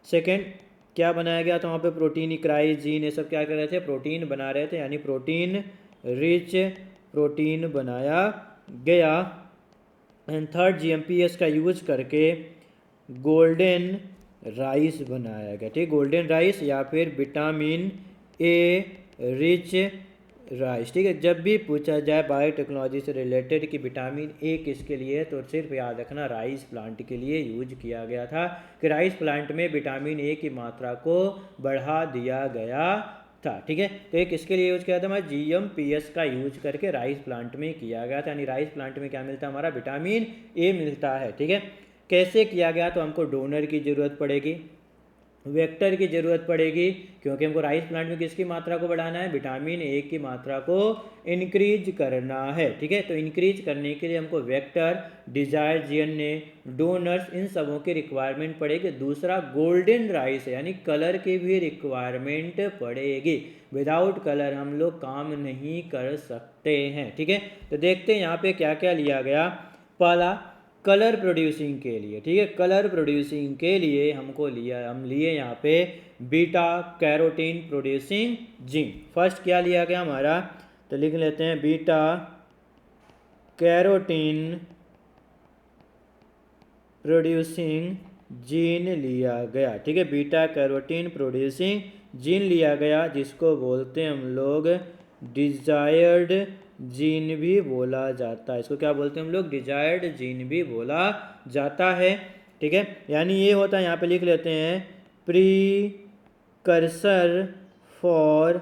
[SPEAKER 1] सेकेंड क्या बनाया गया था वहाँ पे, प्रोटीन, इक्राइज, जीन, ये सब क्या कर रहे थे, प्रोटीन बना रहे थे, यानी प्रोटीन रिच प्रोटीन बनाया गया। एंड थर्ड, जीएमपीएस का यूज करके गोल्डन राइस बनाया गया, ठीक, गोल्डन राइस या फिर विटामिन ए रिच राइस, ठीक है। जब भी पूछा जाए बायोटेक्नोलॉजी से रिलेटेड कि विटामिन ए किसके लिए है, तो सिर्फ याद रखना राइस प्लांट के लिए यूज किया गया था, कि राइस प्लांट में विटामिन ए की मात्रा को बढ़ा दिया गया था, ठीक है। तो ये किसके लिए यूज किया था, हमारा जीएमपीएस का यूज करके राइस प्लांट में किया गया था, यानी राइस प्लांट में क्या मिलता है, हमारा विटामिन ए मिलता है, ठीक है। कैसे किया गया, तो हमको डोनर की ज़रूरत पड़ेगी, वेक्टर की ज़रूरत पड़ेगी, क्योंकि हमको राइस प्लांट में किसकी मात्रा को बढ़ाना है, विटामिन ए की मात्रा को इंक्रीज करना है, ठीक है। तो इंक्रीज करने के लिए हमको वेक्टर, डिजायर जीएनए, डोनर्स, इन सबों की रिक्वायरमेंट पड़ेगी। दूसरा गोल्डन राइस है, यानी कलर की भी रिक्वायरमेंट पड़ेगी, विदाउट कलर हम लोग काम नहीं कर सकते हैं, ठीक है। तो देखते हैं यहाँ पे क्या क्या लिया गया। पहला, कलर प्रोड्यूसिंग के लिए, ठीक है, कलर प्रोड्यूसिंग के लिए हम लिए यहाँ पे beta carotene producing gene. First क्या लिया गया हमारा, तो लिख लेते हैं बीटा कैरोटीन प्रोड्यूसिंग जीन लिया गया, ठीक है, बीटा कैरोटीन प्रोड्यूसिंग जीन लिया गया, जिसको बोलते हैं हम लोग डिजायर्ड जीन भी बोला जाता है। इसको क्या बोलते हैं हम लोग, डिजायर्ड जीन भी बोला जाता है, ठीक है। यानी ये होता है, यहाँ पे लिख लेते हैं प्रीकर्सर फॉर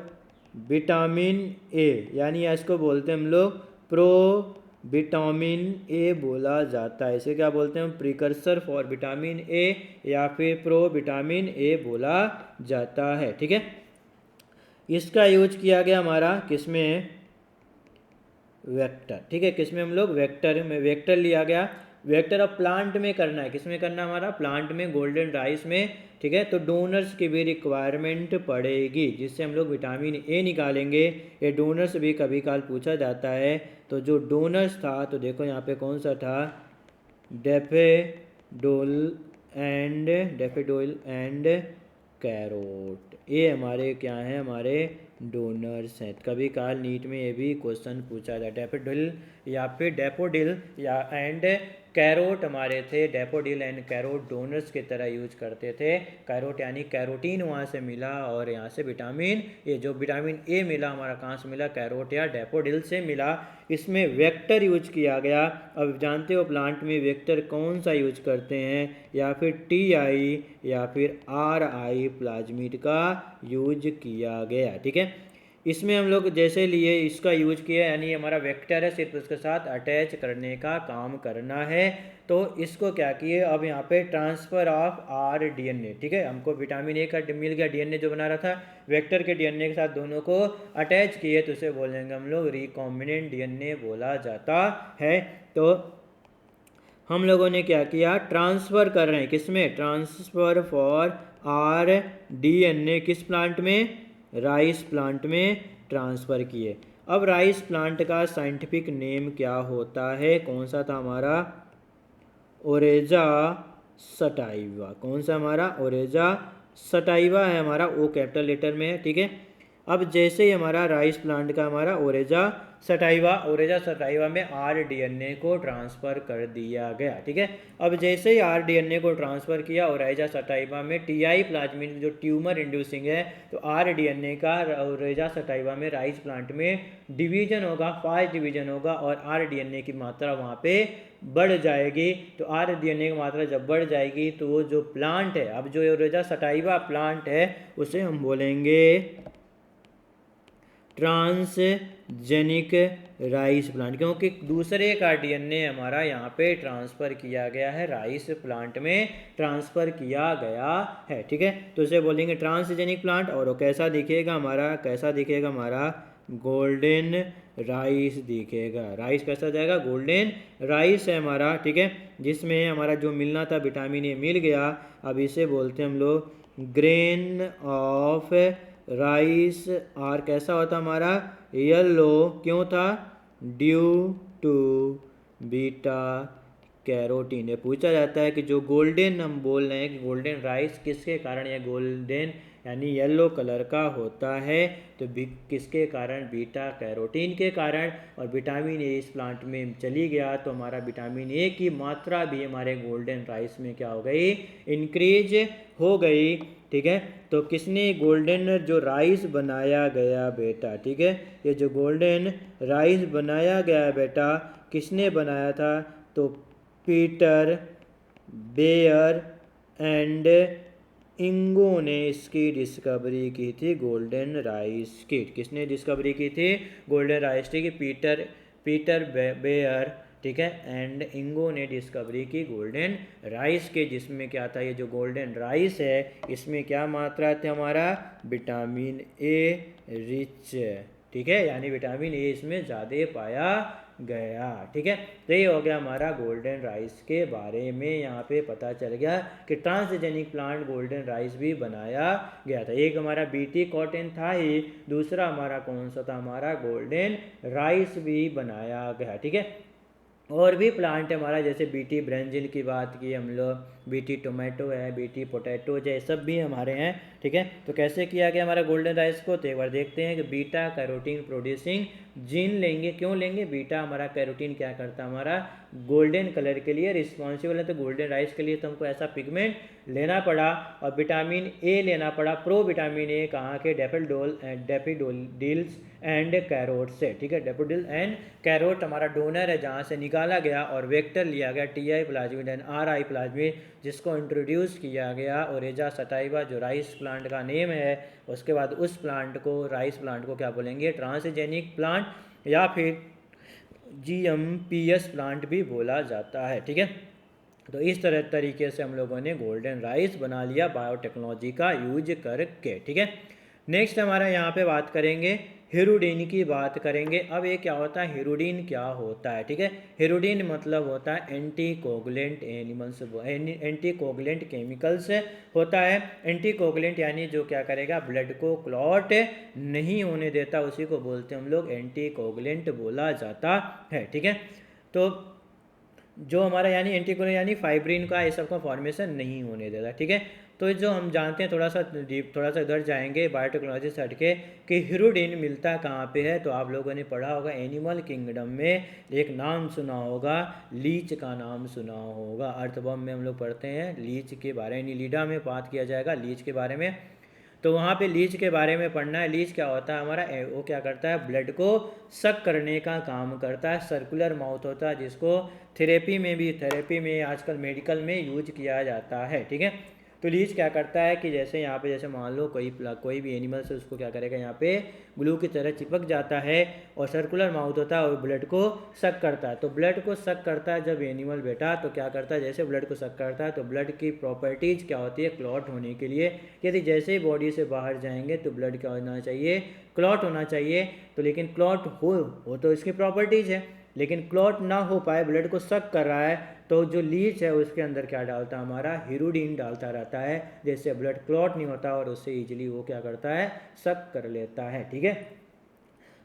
[SPEAKER 1] विटामिन ए, यानी इसको बोलते हैं हम लोग प्रो विटामिन ए बोला जाता है। इसे क्या बोलते हैं, प्रीकर्सर फॉर विटामिन ए या फिर प्रो विटामिन ए बोला जाता है, ठीक है। इसका यूज किया गया हमारा किसमें, वेक्टर, ठीक है, किसमें हम लोग वेक्टर में, वेक्टर लिया गया। वेक्टर अब प्लांट में करना है, किसमें करना है हमारा, प्लांट में, गोल्डन राइस में, ठीक है। तो डोनर्स की भी रिक्वायरमेंट पड़ेगी, जिससे हम लोग विटामिन ए निकालेंगे। ये डोनर्स भी कभी काल पूछा जाता है। तो जो डोनर्स था, तो देखो यहाँ पे कौन सा था, डेफेडोल एंड कैरोट, ये हमारे क्या हैं, हमारे डोनर्स हैं। कभी काल नीट में ये भी क्वेश्चन पूछा जाता है, डैफोडिल या फिर डैफोडिल या एंड कैरोट हमारे थे, डैफोडिल एंड कैरोट डोनर्स की तरह यूज करते थे। कैरोट यानी कैरोटीन वहाँ से मिला, और यहाँ से विटामिन ए, जो विटामिन ए मिला हमारा कहाँ से मिला, कैरोट या डैफोडिल से मिला। इसमें वेक्टर यूज किया गया। अब जानते हो प्लांट में वेक्टर कौन सा यूज करते हैं, या फिर टीआई या फिर आरआई प्लाज्मिड का यूज किया गया, ठीक है। इसमें हम लोग जैसे लिए इसका यूज किया, यानी हमारा वेक्टर है, सिर्फ उसके साथ अटैच करने का काम करना है। तो इसको क्या किए, अब यहाँ पे ट्रांसफर ऑफ आरडीएनए, ठीक है, हमको विटामिन ए का मिल गया, डीएनए जो बना रहा था, वेक्टर के डीएनए के साथ दोनों को अटैच किए, तो उसे बोलेंगे हम लोग रिकॉम्बिनेंट डीएनए बोला जाता है। तो हम लोगों ने क्या किया, ट्रांसफ़र कर रहे हैं, किसमें, ट्रांसफ़र फॉर आरडीएनए, किस प्लांट में, राइस प्लांट में ट्रांसफ़र किए। अब राइस प्लांट का साइंटिफिक नेम क्या होता है, कौन सा था हमारा, ओरेजा सटाइवा, कौन सा हमारा, ओरेजा सटाइवा है हमारा, ओ कैपिटल लेटर में है, ठीक है। अब जैसे ही हमारा राइस प्लांट का हमारा ओरेजा सटाइवा में आरडीएनए को ट्रांसफ़र कर दिया गया, ठीक है। अब जैसे ही आरडीएनए को ट्रांसफ़र किया ओरेजा सटाइवा में, टीआई प्लाज्मिड जो ट्यूमर इंड्यूसिंग है, तो आरडीएनए का ओरेजा सटाइवा में राइस प्लांट में डिवीजन होगा, फास्ट डिवीजन होगा, और आरडीएनए की मात्रा वहाँ पे बढ़ जाएगी। तो आरडीएनए की मात्रा जब बढ़ जाएगी, तो वो जो प्लांट है, अब जो ओरेजा सटाइवा प्लांट है, उसे हम बोलेंगे ट्रांसजेनिक राइस प्लांट, क्योंकि दूसरे का डीएनए हमारा यहाँ पे ट्रांसफ़र किया गया है, राइस प्लांट में ट्रांसफ़र किया गया है, ठीक है। तो इसे बोलेंगे ट्रांसजेनिक प्लांट। और वो कैसा दिखेगा हमारा, गोल्डन राइस दिखेगा। राइस कैसा जाएगा, गोल्डन राइस है हमारा, ठीक है, जिसमें हमारा जो मिलना था विटामिन ए मिल गया। अब इसे बोलते हैं हम लोग ग्रेन ऑफ राइस, और कैसा होता हमारा, येलो, क्यों था, ड्यू टू बीटा कैरोटीन। ये पूछा जाता है कि जो गोल्डन हम बोल रहे हैं कि गोल्डन राइस किसके कारण या गोल्डन यानी येलो कलर का होता है, तो किसके कारण, बीटा कैरोटीन के कारण। और विटामिन ए इस प्लांट में चली गया तो हमारा विटामिन ए की मात्रा भी हमारे गोल्डन राइस में क्या हो गई, इंक्रीज हो गई। ठीक है, तो किसने गोल्डन जो राइस बनाया गया बेटा, ठीक है, ये जो गोल्डन राइस बनाया गया बेटा किसने बनाया था, तो पीटर बेयर एंड इंगो ने इसकी डिस्कवरी की थी, गोल्डन राइस की। किसने डिस्कवरी की थी, गोल्डन राइस की, पीटर बेयर, ठीक है, एंड इंगो ने डिस्कवरी की गोल्डन राइस के, जिसमें क्या था, ये जो गोल्डन राइस है इसमें क्या मात्रा थी हमारा, विटामिन ए रिच, ठीक है, यानी विटामिन ए इसमें ज़्यादा पाया गया। ठीक है, तो ये हो गया हमारा गोल्डन राइस के बारे में, यहाँ पे पता चल गया कि ट्रांसजेनिक प्लांट गोल्डन राइस भी बनाया गया था। एक हमारा बीटी कॉटन था ही, दूसरा हमारा कौन सा था, हमारा गोल्डन राइस भी बनाया गया। ठीक है, और भी प्लांट हमारा जैसे बीटी ब्रिंजल की बात की हम लोग, बीटी टोमेटो है, बीटी पोटैटो है, सब भी हमारे हैं। ठीक है, तो कैसे किया गया हमारा गोल्डन राइस को, तो एक बार देखते हैं कि बीटा कैरोटीन प्रोड्यूसिंग जीन लेंगे। क्यों लेंगे, बीटा हमारा कैरोटीन क्या करता है, हमारा गोल्डन कलर के लिए रिस्पॉन्सिबल है, तो गोल्डन राइस के लिए तो हमको ऐसा पिगमेंट लेना पड़ा, और विटामिन ए लेना पड़ा, प्रो विटामिन ए कहाँ के, डैफोडिल्स एंड कैरोट से। ठीक है, डैफोडिल एंड कैरोट हमारा डोनर है जहाँ से निकाला गया, और वेक्टर लिया गया T I plasmid and are I plasmid, जिसको इंट्रोड्यूस किया गया ओरेजा सटाइवा जो राइस प्लांट का नेम है। उसके बाद उस प्लांट को, राइस प्लांट को क्या बोलेंगे, ट्रांसजेनिक प्लांट या फिर GMPS प्लांट भी बोला जाता है। ठीक है, तो इस तरीके से हम लोगों ने गोल्डन राइस बना लिया बायोटेक्नोलॉजी का यूज करके। ठीक है, नेक्स्ट हमारा यहाँ पे बात करेंगे हिरुडीन की बात करेंगे। अब ये क्या होता है, हिरुडीन क्या होता है, ठीक है, हिरुडीन मतलब होता है anti coagulant animals, anti coagulant chemicals होता है। एंटी कोगुलेंट यानी जो क्या करेगा, ब्लड को क्लॉट नहीं होने देता, उसी को बोलते हैं हम लोग एंटी कोगुलेंट बोला जाता है। ठीक है, तो जो हमारा यानी एंटीकोगुलेंट यानी फाइब्रिन का ये सब का फॉर्मेशन नहीं होने देता। ठीक है, तो जो हम जानते हैं थोड़ा सा इधर जाएंगे बायोटेक्नोलॉजी से हटके कि हिरुडीन मिलता कहाँ पे है, तो आप लोगों ने पढ़ा होगा एनिमल किंगडम में, एक नाम सुना होगा, लीच का नाम सुना होगा। अर्थबम में हम लोग पढ़ते हैं लीच के बारे में, लीडा में बात किया जाएगा लीच के बारे में, तो वहाँ पे लीच के बारे में पढ़ना है। लीच क्या होता है हमारा, वो क्या करता है, ब्लड को सक करने का काम करता है, सर्कुलर माउथ होता है, जिसको थेरेपी में आजकल मेडिकल में यूज किया जाता है। ठीक है, तो लीच क्या करता है कि जैसे यहाँ पे जैसे मान लो कोई भी एनिमल से उसको क्या करेगा, यहाँ पे ग्लू की तरह चिपक जाता है, और सर्कुलर माउथ होता है और ब्लड को सक करता है। तो ब्लड को सक करता है जब एनिमल बेटा, तो क्या करता है, जैसे ब्लड को सक करता है तो ब्लड की प्रॉपर्टीज क्या होती है, क्लॉट होने के लिए, यदि जैसे ही बॉडी से बाहर जाएंगे तो ब्लड क्या होना चाहिए, क्लॉट होना चाहिए। तो लेकिन क्लॉट हो तो इसकी प्रॉपर्टीज है, लेकिन क्लॉट ना हो पाए, ब्लड को सक कर रहा है, तो जो लीच है उसके अंदर क्या डालता है, हमारा हिरुडीन डालता रहता है, जैसे ब्लड क्लॉट नहीं होता और उससे इजीली वो क्या करता है, सक कर लेता है। ठीक है,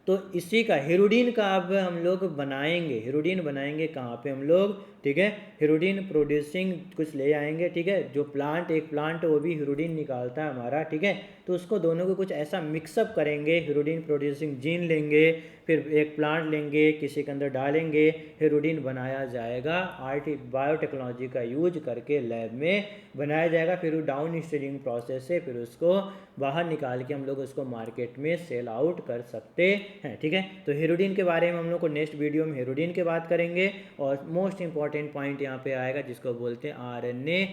[SPEAKER 1] तो इसी का हिरुडीन का अब हम लोग बनाएंगे, हिरुडीन बनाएंगे कहाँ पे हम लोग, ठीक है, हिरुडीन प्रोड्यूसिंग कुछ ले आएंगे। ठीक है, जो एक प्लांट वो भी हिरुडीन निकालता है हमारा। ठीक है, तो उसको दोनों को कुछ ऐसा मिक्सअप करेंगे, हिरुडीन प्रोड्यूसिंग जीन लेंगे, फिर एक प्लांट लेंगे, किसी के अंदर डालेंगे, हिरुडीन बनाया जाएगा, बायोटेक्नोलॉजी का यूज करके लैब में बनाया जाएगा, फिर डाउन स्ट्रीमिंग प्रोसेस से फिर उसको बाहर निकाल के हम लोग उसको मार्केट में सेल आउट कर सकते हैं। ठीक है, तो हिरुडीन के बारे में हम लोग को नेक्स्ट वीडियो में हिरुडीन की बात करेंगे, और मोस्ट इंपॉर्टेंट पॉइंट यहाँ पे आएगा जिसको बोलते हैं RNA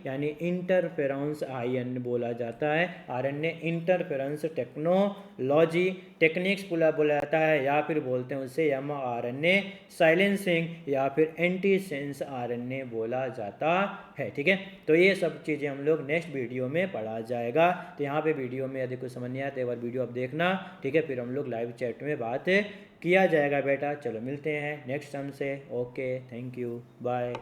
[SPEAKER 1] यानी इंटरफेरेंस आयन बोला जाता है, RNA इंटरफेरेंस टेक्नोलॉजी टेक्निक्स बोला जाता है, या फिर बोलते हैं उसे mRNA साइलेंसिंग या फिर एंटी सेंस RNA बोला जाता है। ठीक है, तो ये सब चीज़ें हम लोग नेक्स्ट वीडियो में पढ़ा जाएगा। तो यहाँ पे वीडियो में यदि कुछ समझ नहीं आया तो एक बार वीडियो आप देखना। ठीक है, फिर हम लोग लाइव चैट में बात किया जाएगा बेटा। चलो मिलते हैं नेक्स्ट टाइम से। Okay, thank you, bye.